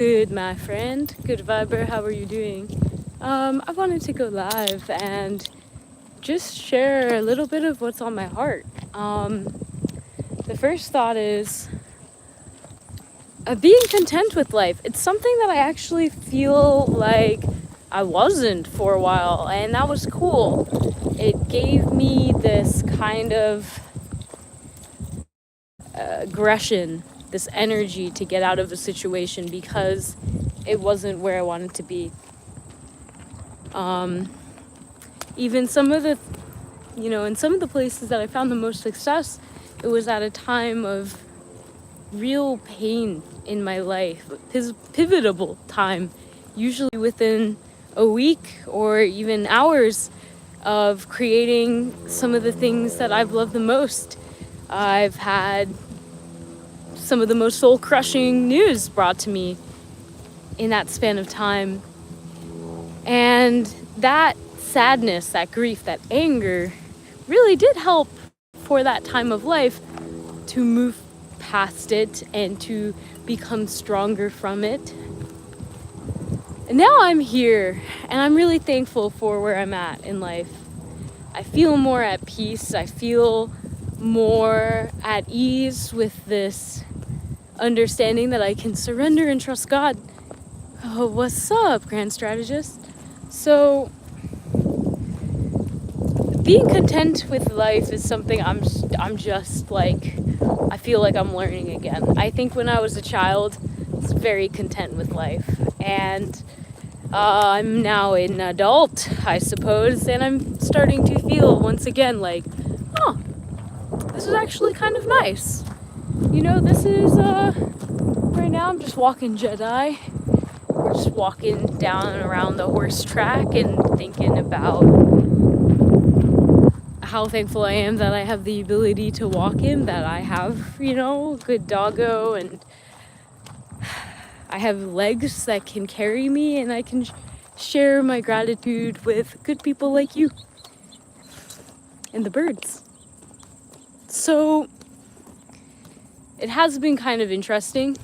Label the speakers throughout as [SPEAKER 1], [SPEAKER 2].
[SPEAKER 1] Good, my friend. Good viber. How are you doing? I wanted to go live and just share a little bit of what's on my heart. The first thought is being content with life. It's something that I actually feel like I wasn't for a while, and that was cool. It gave me this kind of aggression, this energy to get out of a situation because it wasn't where I wanted to be. Even some of the, in some of the places that I found the most success, it was at a time of real pain in my life, pivotal time, usually within a week or even hours of creating some of the things that I've loved the most. I've had some of the most soul-crushing news brought to me in that span of time. And that sadness, that grief, that anger really did help for that time of life to move past it and to become stronger from it. And now I'm here, and I'm really thankful for where I'm at in life. I feel more at peace. I feel more at ease with this understanding that I can surrender and trust God. Oh, what's up, Grand Strategist? So, being content with life is something I'm just like, I feel like I'm learning again. I think when I was a child, I was very content with life. And I'm now an adult, I suppose, and I'm starting to feel once again like, oh, this is actually kind of nice. This is, right now I'm just walking Jedi. We're just walking down and around the horse track and thinking about how thankful I am that I have the ability to walk him, that I have, a good doggo, and I have legs that can carry me, and I can share my gratitude with good people like you and the birds. So it has been kind of interesting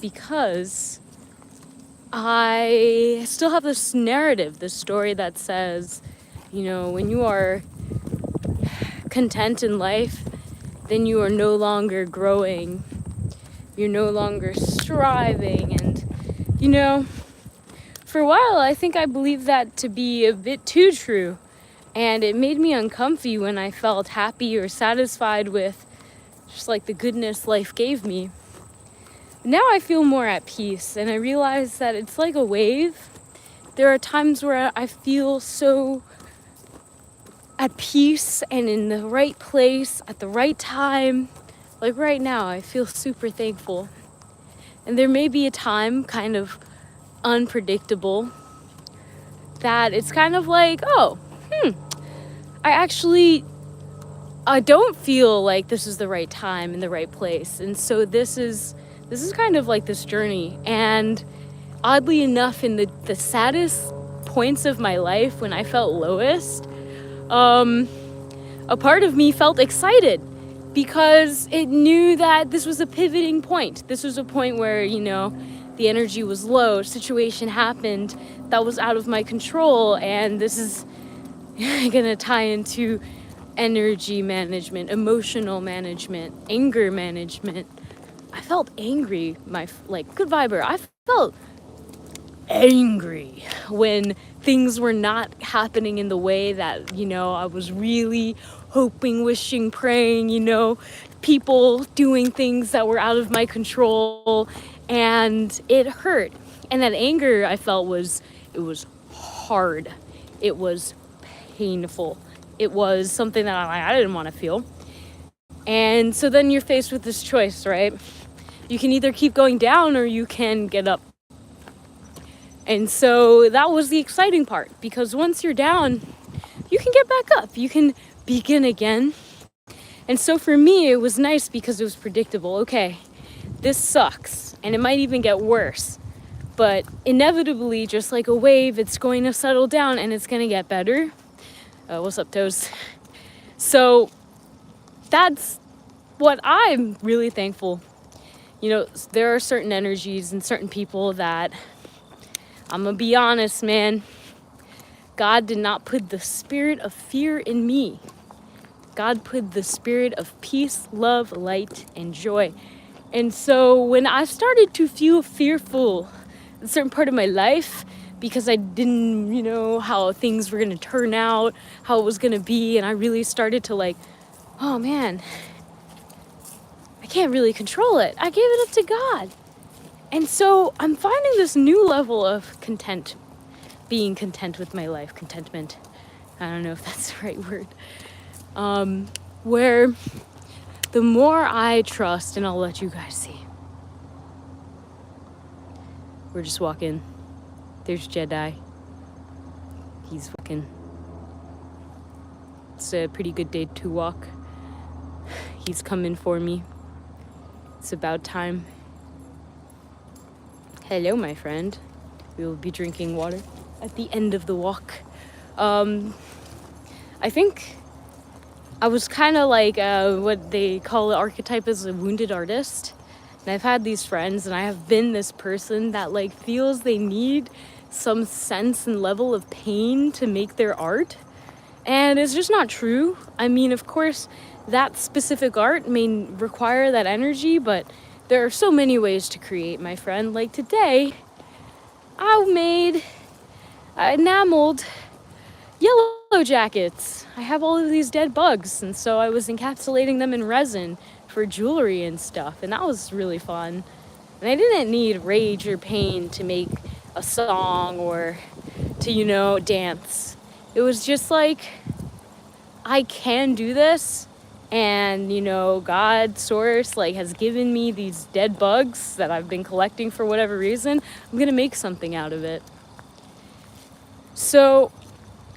[SPEAKER 1] because I still have this narrative, this story that says, when you are content in life, then you are no longer growing. You're no longer striving. And, for a while, I think I believed that to be a bit too true. And it made me uncomfy when I felt happy or satisfied with just like the goodness life gave me. Now I feel more at peace, and I realize that it's like a wave. There are times where I feel so at peace and in the right place at the right time. Like right now, I feel super thankful. And there may be a time, kind of unpredictable, that it's kind of like, I don't feel like this is the right time and the right place. And so this is kind of like this journey. And oddly enough, in the saddest points of my life, when I felt lowest, a part of me felt excited because it knew that this was a pivoting point. This was a point where, the energy was low, situation happened that was out of my control, and this is gonna tie into energy management, emotional management, anger management. I felt angry, good viber. I felt angry when things were not happening in the way that, I was really hoping, wishing, praying, people doing things that were out of my control, and it hurt. And that anger I felt was hard. It was painful. It was something that I didn't want to feel. And so then you're faced with this choice, right? You can either keep going down or you can get up. And so that was the exciting part, because once you're down, you can get back up. You can begin again. And so for me, it was nice because it was predictable. Okay, this sucks, and it might even get worse. But inevitably, just like a wave, it's going to settle down and it's going to get better. What's up, toes? So that's what I'm really thankful there are certain energies and certain people that, I'm gonna be honest, man, God did not put the spirit of fear in me. God put the spirit of peace, love, light, and joy. And so when I started to feel fearful in a certain part of my life, because I didn't, know how things were going to turn out, how it was going to be, and I really started to like, oh man, I can't really control it. I gave it up to God. And so I'm finding this new level of being content with my life, contentment. I don't know if that's the right word. Where the more I trust, and I'll let you guys see. We're just walking. There's Jedi. He's walking. It's a pretty good day to walk. He's coming for me. It's about time. Hello, my friend. We will be drinking water at the end of the walk. I think I was kind of like what they call the archetype as a wounded artist. And I've had these friends, and I have been this person that like feels they need some sense and level of pain to make their art. And it's just not true. I mean, of course, that specific art may require that energy, but there are so many ways to create, my friend. Like today, I enameled yellow jackets. I have all of these dead bugs, and so I was encapsulating them in resin for jewelry and stuff, and that was really fun. And I didn't need rage or pain to make a song or to, dance. It was just like, I can do this, and, God, source, has given me these dead bugs that I've been collecting for whatever reason. I'm gonna make something out of it. So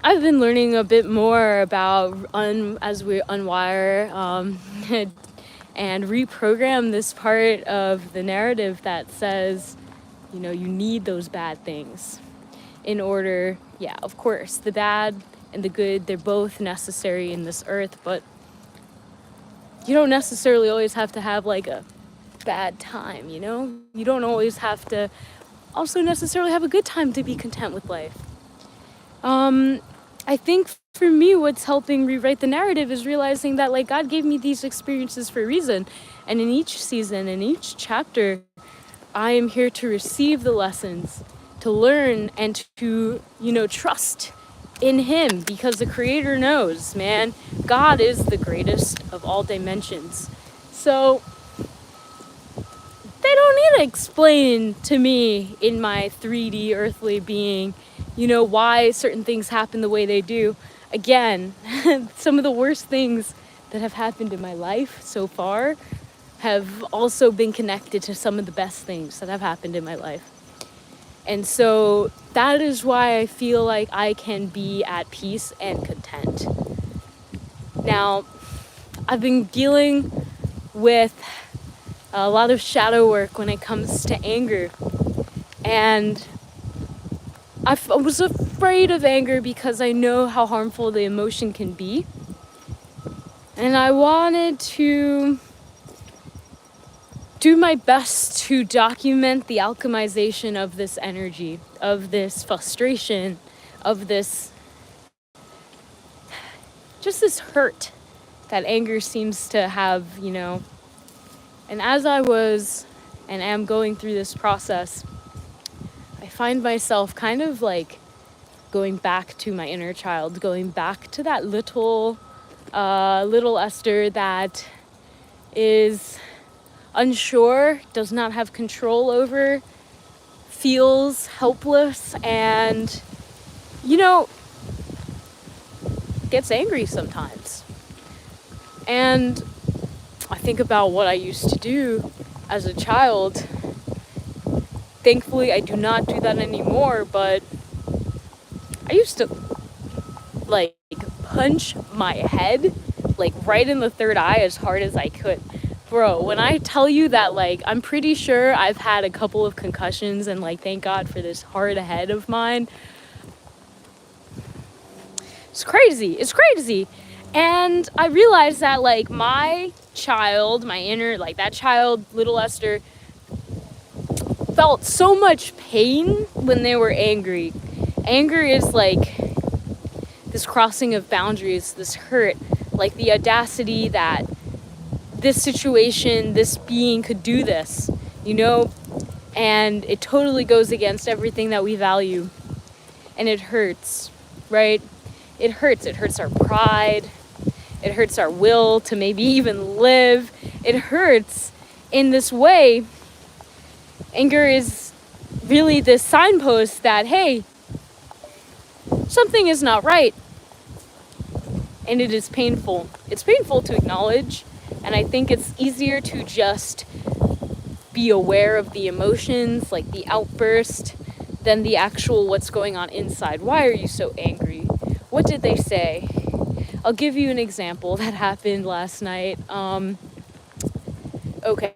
[SPEAKER 1] I've been learning a bit more about as we unwire and reprogram this part of the narrative that says, you need those bad things in order, of course, the bad and the good, they're both necessary in this earth, but you don't necessarily always have to have a bad time, You don't always have to also necessarily have a good time to be content with life. I think for me, what's helping rewrite the narrative is realizing that God gave me these experiences for a reason. And in each season, in each chapter, I am here to receive the lessons, to learn, and to, trust in him, because the creator knows, man, God is the greatest of all dimensions. So they don't need to explain to me in my 3D earthly being, why certain things happen the way they do. Again, some of the worst things that have happened in my life so far have also been connected to some of the best things that have happened in my life. And so that is why I feel like I can be at peace and content. Now, I've been dealing with a lot of shadow work when it comes to anger. And I was afraid of anger because I know how harmful the emotion can be. And I wanted to do my best to document the alchemization of this energy, of this frustration, of this, just this hurt that anger seems to have, And as I was and am going through this process, I find myself kind of going back to my inner child, going back to that little Esther that is unsure, does not have control over, feels helpless, and, gets angry sometimes. And I think about what I used to do as a child. Thankfully, I do not do that anymore, but I used to, punch my head, right in the third eye as hard as I could. Bro, when I tell you that, I'm pretty sure I've had a couple of concussions, and, thank God for this hard head of mine. It's crazy. And I realized that, my child, my inner, like that child, little Esther, felt so much pain when they were angry. Anger is like this crossing of boundaries, this hurt, like the audacity that this situation, this being could do this, you know? And it totally goes against everything that we value. And it hurts, right? It hurts. It hurts our pride. It hurts our will to maybe even live. It hurts in this way. Anger is really this signpost that, hey, something is not right. And it is painful. It's painful to acknowledge. And I think it's easier to just be aware of the emotions, like the outburst, than the actual what's going on inside. Why are you so angry? What did they say? I'll give you an example that happened last night. Okay.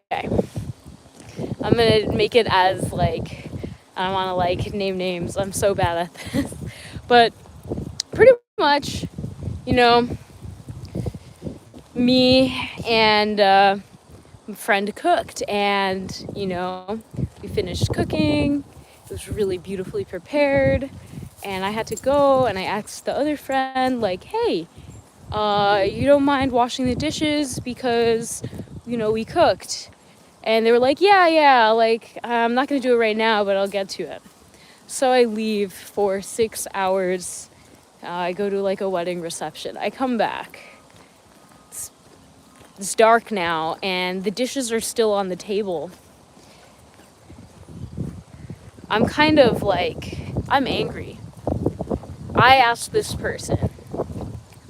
[SPEAKER 1] I'm gonna make it as like, I don't wanna like name names. I'm so bad at this. But pretty much, you know, me and a friend cooked, and you know, we finished cooking. It was really beautifully prepared, and I had to go, and I asked the other friend, like, hey, you don't mind washing the dishes because, you know, we cooked? And they were like, yeah, like, I'm not gonna do it right now, but I'll get to it. So I leave for 6 hours. I go to like a wedding reception. I come back. It's dark now, and the dishes are still on the table. I'm kind of like, I'm angry. I asked this person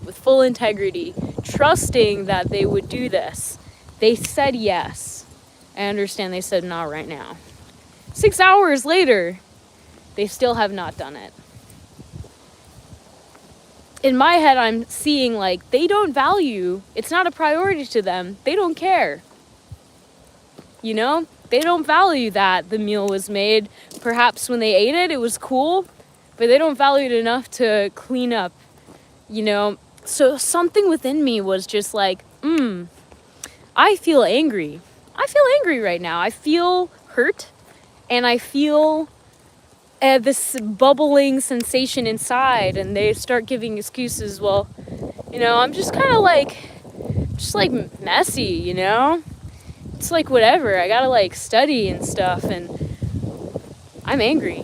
[SPEAKER 1] with full integrity, trusting that they would do this. They said yes. I understand they said not right now. 6 hours later, they still have not done it. In my head, I'm seeing like they don't value, it's not a priority to them. They don't care. You know, they don't value that the meal was made. Perhaps when they ate it, it was cool, but they don't value it enough to clean up, you know. So something within me was just like, I feel angry. I feel angry right now. I feel hurt, and I feel this bubbling sensation inside, and they start giving excuses. Well, you know, I'm just kind of like, messy, you know? It's like whatever, I gotta like study and stuff, and I'm angry.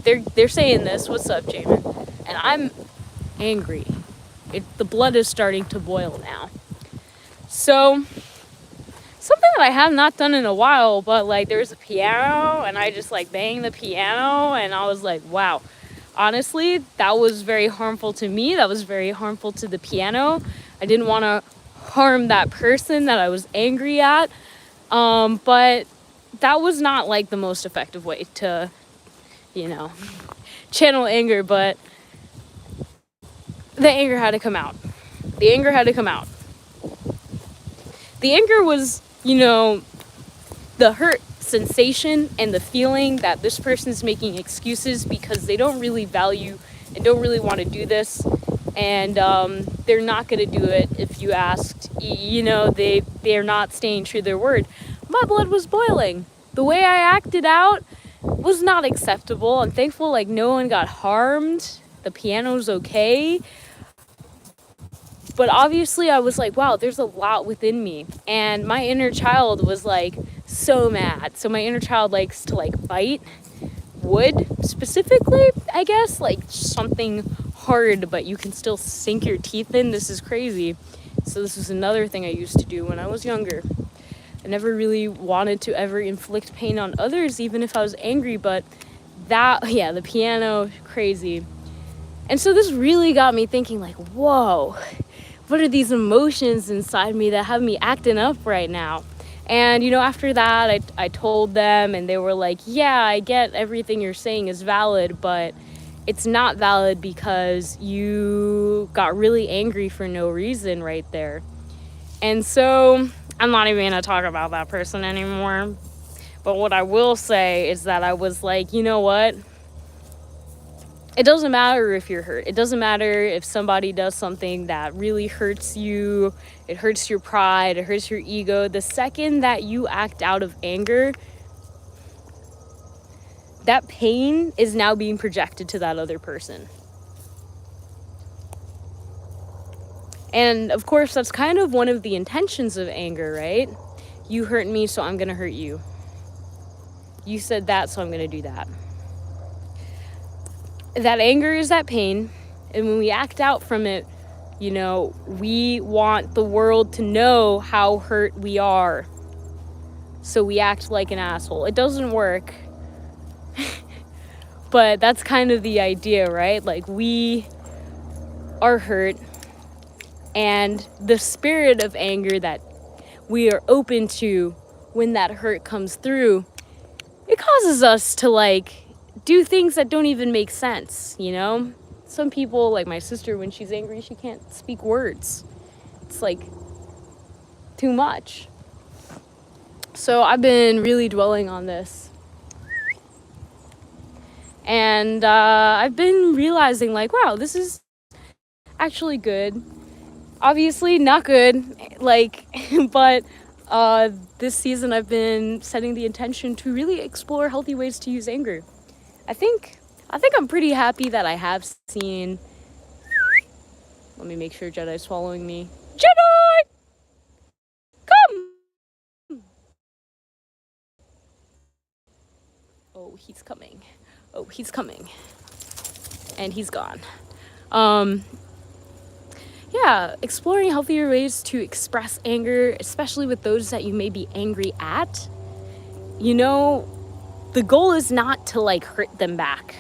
[SPEAKER 1] They're saying this, what's up, Jamin? And I'm angry. The blood is starting to boil now. So, something that I have not done in a while, but like there's a piano, and I just like banged the piano, and I was like, wow. Honestly, that was very harmful to me. That was very harmful to the piano. I didn't want to harm that person that I was angry at. But that was not like the most effective way to, you know, channel anger, but the anger had to come out. The anger had to come out. The anger was, you know, the hurt sensation and the feeling that this person's making excuses because they don't really value and don't really want to do this, and they're not going to do it if you asked. You know, they're not staying true to their word. My blood was boiling. The way I acted out was not acceptable. I'm thankful like no one got harmed. The piano's okay. But obviously I was like, wow, there's a lot within me. And my inner child was like so mad. So my inner child likes to like bite wood specifically, I guess, like something hard, but you can still sink your teeth in. This is crazy. So this was another thing I used to do when I was younger. I never really wanted to ever inflict pain on others, even if I was angry, but the piano, crazy. And so this really got me thinking like, whoa, what are these emotions inside me that have me acting up right now? And, you know, after that, I told them, and they were like, yeah, I get everything you're saying is valid, but it's not valid because you got really angry for no reason right there. And so I'm not even going to talk about that person anymore. But what I will say is that I was like, you know what? it doesn't matter if you're hurt. It doesn't matter if somebody does something that really hurts you. It hurts your pride. It hurts your ego. The second that you act out of anger, that pain is now being projected to that other person. And of course, that's kind of one of the intentions of anger, right? You hurt me, so I'm gonna hurt you. You said that, so I'm gonna do that. That anger is that pain, and when we act out from it, you know, we want the world to know how hurt we are. So we act like an asshole. It doesn't work. But that's kind of the idea, right? Like, we are hurt, and the spirit of anger that we are open to when that hurt comes through, it causes us to, like, do things that don't even make sense, you know? Some people, like my sister, when she's angry, she can't speak words. It's like too much. So I've been really dwelling on this. And I've been realizing, like, wow, this is actually good. Obviously not good, like, but this season I've been setting the intention to really explore healthy ways to use anger. I think I'm pretty happy that I have seen... Let me make sure Jedi's following me. Jedi! Come! Oh, he's coming. Oh, he's coming. And he's gone. Yeah, exploring healthier ways to express anger, especially with those that you may be angry at. You know, the goal is not to, like, hurt them back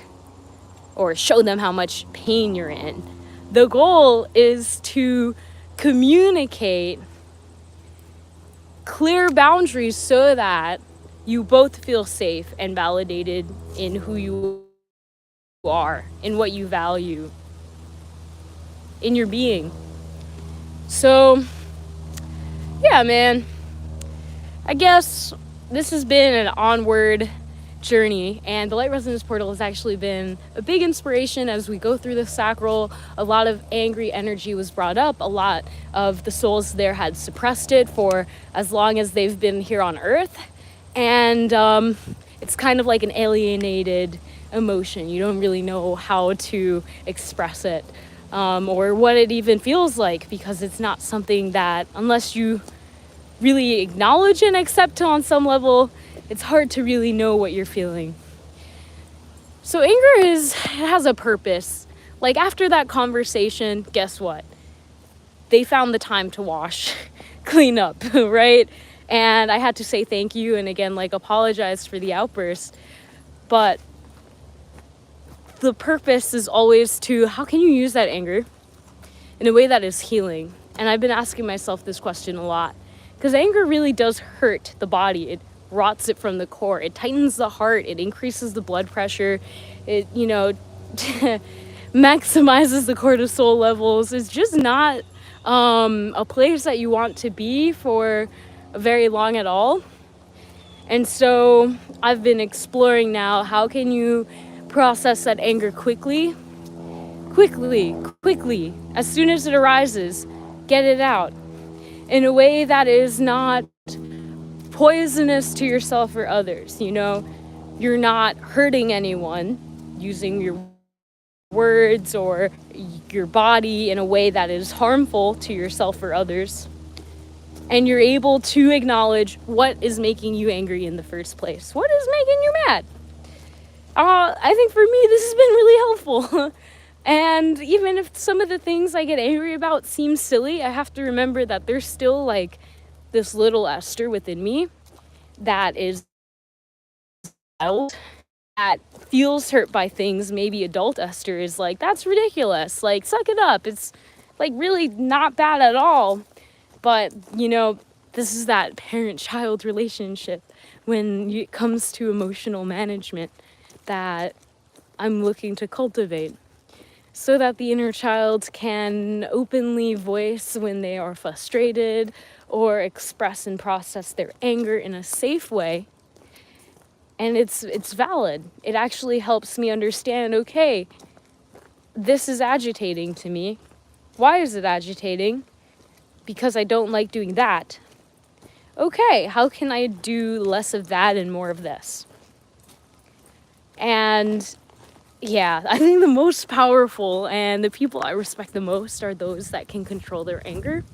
[SPEAKER 1] or show them how much pain you're in. The goal is to communicate clear boundaries so that you both feel safe and validated in who you are, in what you value, in your being. So, yeah, man. I guess this has been an onward journey, and the Light Resonance Portal has actually been a big inspiration as we go through the sacral. A lot of angry energy was brought up. A lot of the souls there had suppressed it for as long as they've been here on Earth, and it's kind of like an alienated emotion. You don't really know how to express it, or what it even feels like, because it's not something that, unless you really acknowledge and accept on some level, it's hard to really know what you're feeling. So anger it has a purpose. Like, after that conversation, guess what? They found the time to wash, clean up, right? And I had to say thank you and again, like, apologize for the outburst. But the purpose is always to, how can you use that anger in a way that is healing? And I've been asking myself this question a lot, because anger really does hurt the body. It rots it from the core. It tightens the heart. It increases the blood pressure. It, you know, maximizes the cortisol levels. It's just not a place that you want to be for very long at all. And so I've been exploring now, how can you process that anger quickly, as soon as it arises, get it out in a way that is not poisonous to yourself or others. You know, you're not hurting anyone using your words or your body in a way that is harmful to yourself or others. And you're able to acknowledge what is making you angry in the first place. What is making you mad? I think for me, this has been really helpful. And even if some of the things I get angry about seem silly, I have to remember that there's still, like, this little Esther within me that is wild, that feels hurt by things. Maybe adult Esther is like, that's ridiculous, like, suck it up, it's, like, really not bad at all. But, you know, this is that parent-child relationship when it comes to emotional management that I'm looking to cultivate, so that the inner child can openly voice when they are frustrated or express and process their anger in a safe way. And it's valid. It actually helps me understand, okay, this is agitating to me. Why is it agitating? Because I don't like doing that. Okay, how can I do less of that and more of this? And yeah, I think the most powerful and the people I respect the most are those that can control their anger.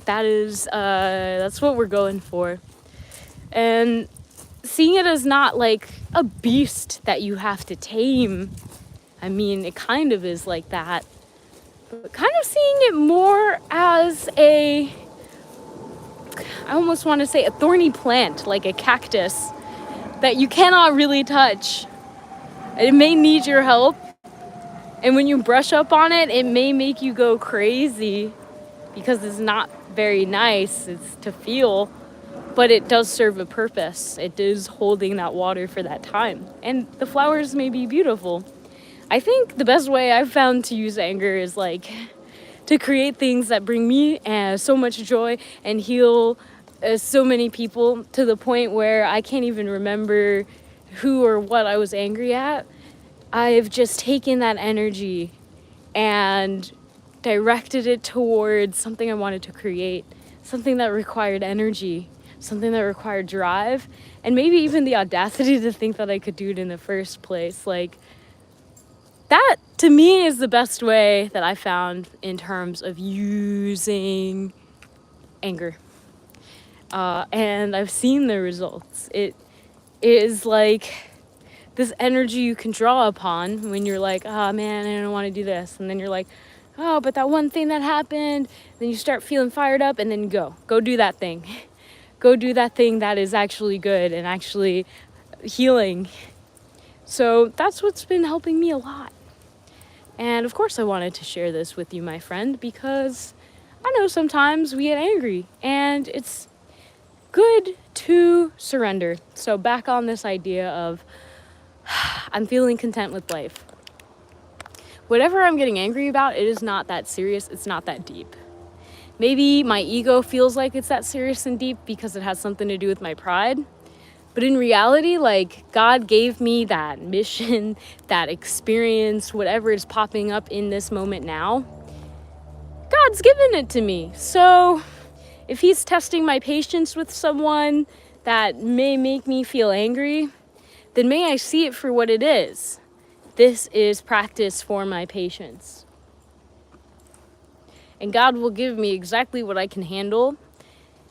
[SPEAKER 1] That's what we're going for. And seeing it as not like a beast that you have to tame. I mean, it kind of is like that. But kind of seeing it more as I almost want to say a thorny plant, like a cactus that you cannot really touch. It may need your help. And when you brush up on it, it may make you go crazy because it's not very nice. It's to feel. But it does serve a purpose. It is holding that water for that time. And the flowers may be beautiful. I think the best way I've found to use anger is like to create things that bring me so much joy and heal so many people to the point where I can't even remember who or what I was angry at. I've just taken that energy and directed it towards something I wanted to create, something that required energy, something that required drive, and maybe even the audacity to think that I could do it in the first place. Like, that to me is the best way that I found in terms of using anger. And I've seen the results. It is like this energy you can draw upon when you're like, oh man, I don't want to do this. And then you're like, oh, but that one thing that happened. Then you start feeling fired up and then go do that thing. Go do that thing that is actually good and actually healing. So that's what's been helping me a lot. And of course I wanted to share this with you, my friend, because I know sometimes we get angry and it's good to surrender. So back on this idea of I'm feeling content with life. Whatever I'm getting angry about, it is not that serious. It's not that deep. Maybe my ego feels like it's that serious and deep because it has something to do with my pride. But in reality, like, God gave me that mission, that experience, whatever is popping up in this moment now. God's given it to me. So if he's testing my patience with someone that may make me feel angry, then may I see it for what it is. This is practice for my patience. And God will give me exactly what I can handle.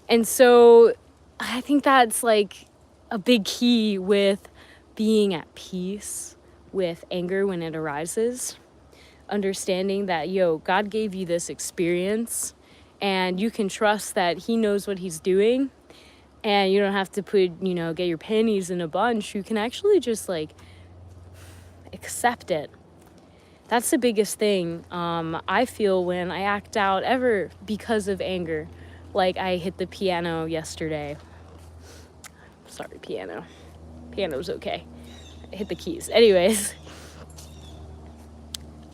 [SPEAKER 1] And so I think that's like a big key with being at peace with anger when it arises. Understanding that, God gave you this experience and you can trust that he knows what he's doing. And you don't have to get your panties in a bunch. You can actually just like accept it. That's the biggest thing I feel when I act out ever because of anger. Like I hit the piano yesterday. Sorry, piano. Piano's okay. I hit the keys. Anyways,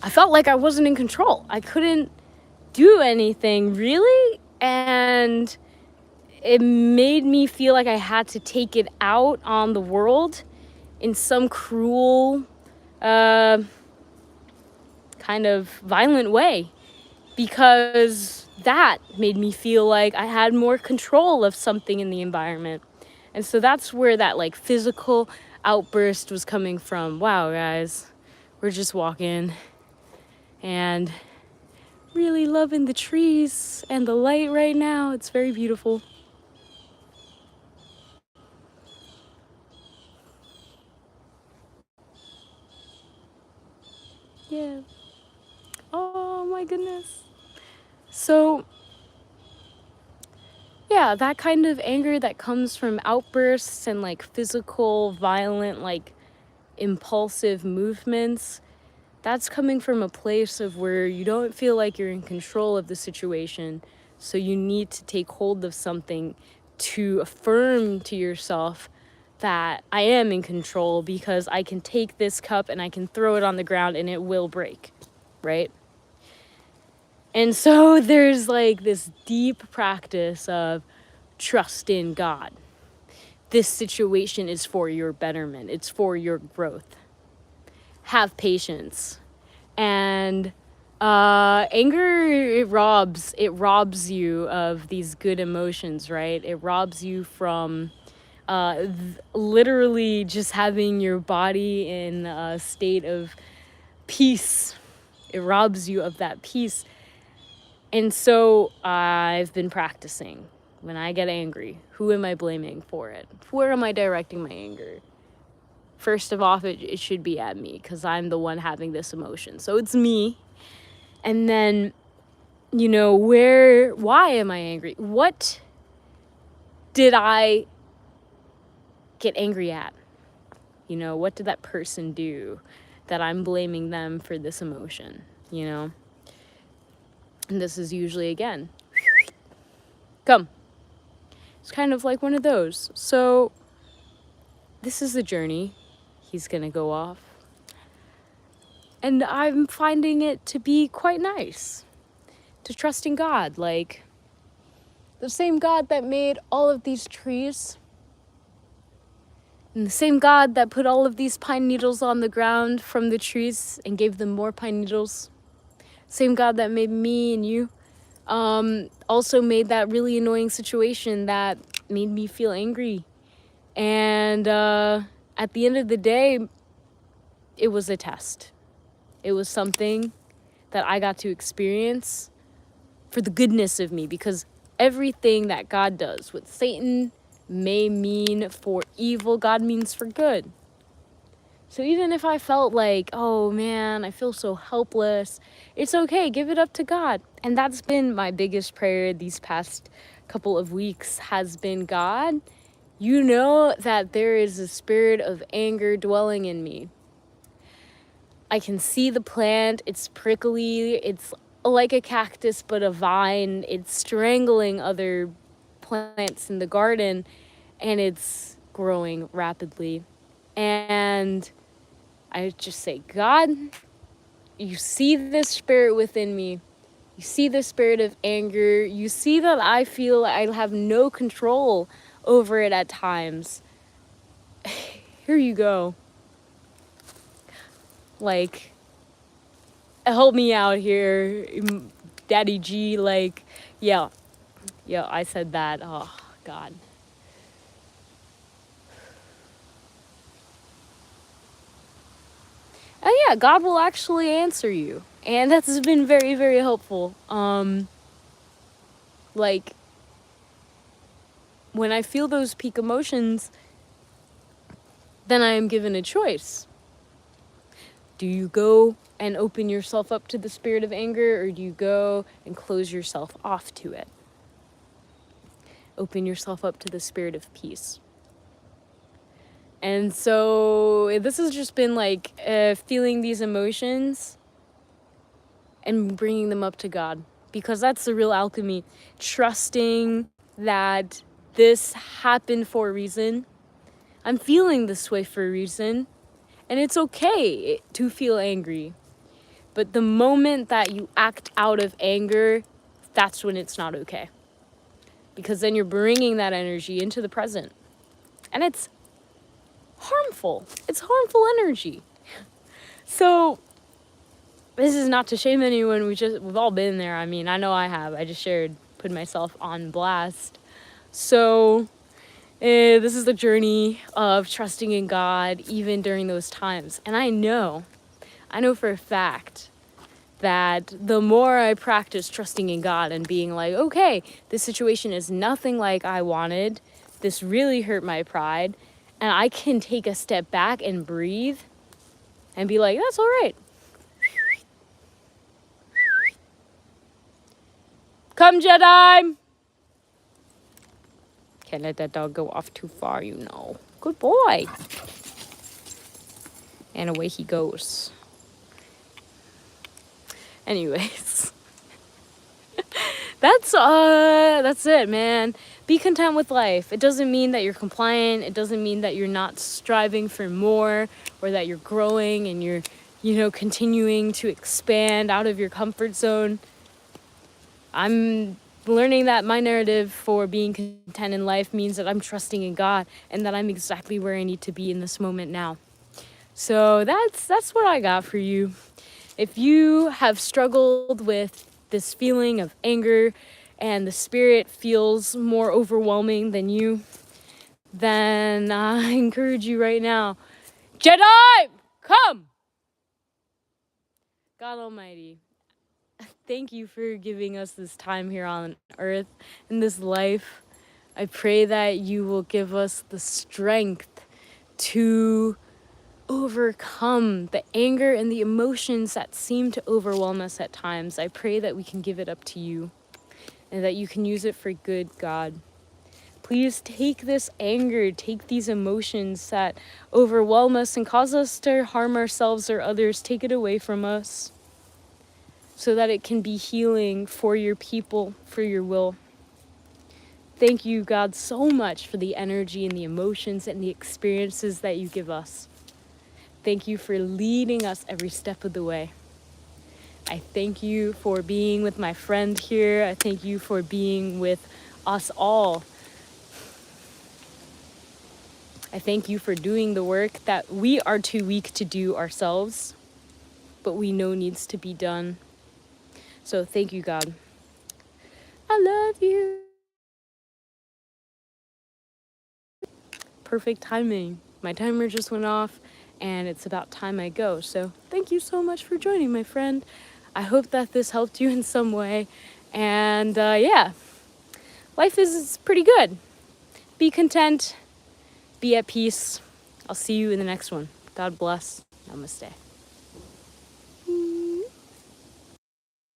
[SPEAKER 1] I felt like I wasn't in control. I couldn't do anything really. And it made me feel like I had to take it out on the world in some cruel, kind of violent way, because that made me feel like I had more control of something in the environment. And so that's where that like physical outburst was coming from. Wow, guys, we're just walking and really loving the trees and the light right now. It's very beautiful. Yeah. Oh my goodness. So, yeah, that kind of anger that comes from outbursts and like physical, violent, like impulsive movements, that's coming from a place of where you don't feel like you're in control of the situation. So you need to take hold of something to affirm to yourself that I am in control because I can take this cup and I can throw it on the ground and it will break, right? And so there's like this deep practice of trust in God. This situation is for your betterment. It's for your growth. have patience. And anger, it robs you of these good emotions, right? It robs you from literally just having your body in a state of peace. It robs you of that peace. And so I've been practicing. When I get angry, who am I blaming for it? Where am I directing my anger? First of all, it should be at me, because I'm the one having this emotion. So it's me. And then, why am I angry? What did I get angry at? What did that person do that I'm blaming them for this emotion? And this is usually, again, come. It's kind of like one of those. So this is the journey. He's gonna go off. And I'm finding it to be quite nice to trust in God. Like, the same God that made all of these trees, and the same God that put all of these pine needles on the ground from the trees and gave them more pine needles, same God that made me and you, also made that really annoying situation that made me feel angry. And at the end of the day, it was a test. It was something that I got to experience for the goodness of me, because everything that God does with Satan may mean for evil, God means for good. So even if I felt like, oh man, I feel so helpless, it's okay, give it up to God. And that's been my biggest prayer these past couple of weeks, has been, God, you know that there is a spirit of anger dwelling in me. I can see the plant, it's prickly, it's like a cactus but a vine, it's strangling other plants in the garden, and it's growing rapidly. And I just say, God, you see this spirit within me. You see the spirit of anger. You see that I feel I have no control over it at times. Here you go. Like, help me out here, Daddy G. Like, yeah, I said that. Oh, God. And yeah, God will actually answer you. And that's been very, very helpful. Like, when I feel those peak emotions, then I am given a choice. Do you go and open yourself up to the spirit of anger, or do you go and close yourself off to it? Open yourself up to the spirit of peace. And so this has just been like feeling these emotions and bringing them up to God, because that's the real alchemy. Trusting that this happened for a reason. I'm feeling this way for a reason. And it's okay to feel angry. But the moment that you act out of anger, that's when it's not okay. Because then you're bringing that energy into the present. And it's harmful. It's harmful energy. So this is not to shame anyone. We've all been there. I mean, I know I have. I just put myself on blast. So this is the journey of trusting in God even during those times. And I know for a fact that the more I practice trusting in God and being like, okay, this situation is nothing like I wanted. This really hurt my pride. And I can take a step back and breathe and be like, that's all right. Come, Jedi! Can't let that dog go off too far, Good boy. And away he goes. Anyways. That's it, man. Be content with life. It doesn't mean that you're compliant. It doesn't mean that you're not striving for more, or that you're growing and you're, continuing to expand out of your comfort zone. I'm learning that my narrative for being content in life means that I'm trusting in God and that I'm exactly where I need to be in this moment now. So that's what I got for you. If you have struggled with this feeling of anger and the spirit feels more overwhelming than you, then I encourage you right now, Jedi, come! God Almighty, thank you for giving us this time here on earth, in this life. I pray that you will give us the strength to overcome the anger and the emotions that seem to overwhelm us at times. I pray that we can give it up to you and that you can use it for good, God. Please take this anger, take these emotions that overwhelm us and cause us to harm ourselves or others, take it away from us so that it can be healing for your people, for your will. Thank you, God, so much for the energy and the emotions and the experiences that you give us. Thank you for leading us every step of the way. I thank you for being with my friend here. I thank you for being with us all. I thank you for doing the work that we are too weak to do ourselves, but we know needs to be done. So thank you, God. I love you. Perfect timing. My timer just went off and it's about time I go. So thank you so much for joining, my friend. I hope that this helped you in some way. And yeah, life is pretty good. Be content. Be at peace. I'll see you in the next one. God bless. Namaste.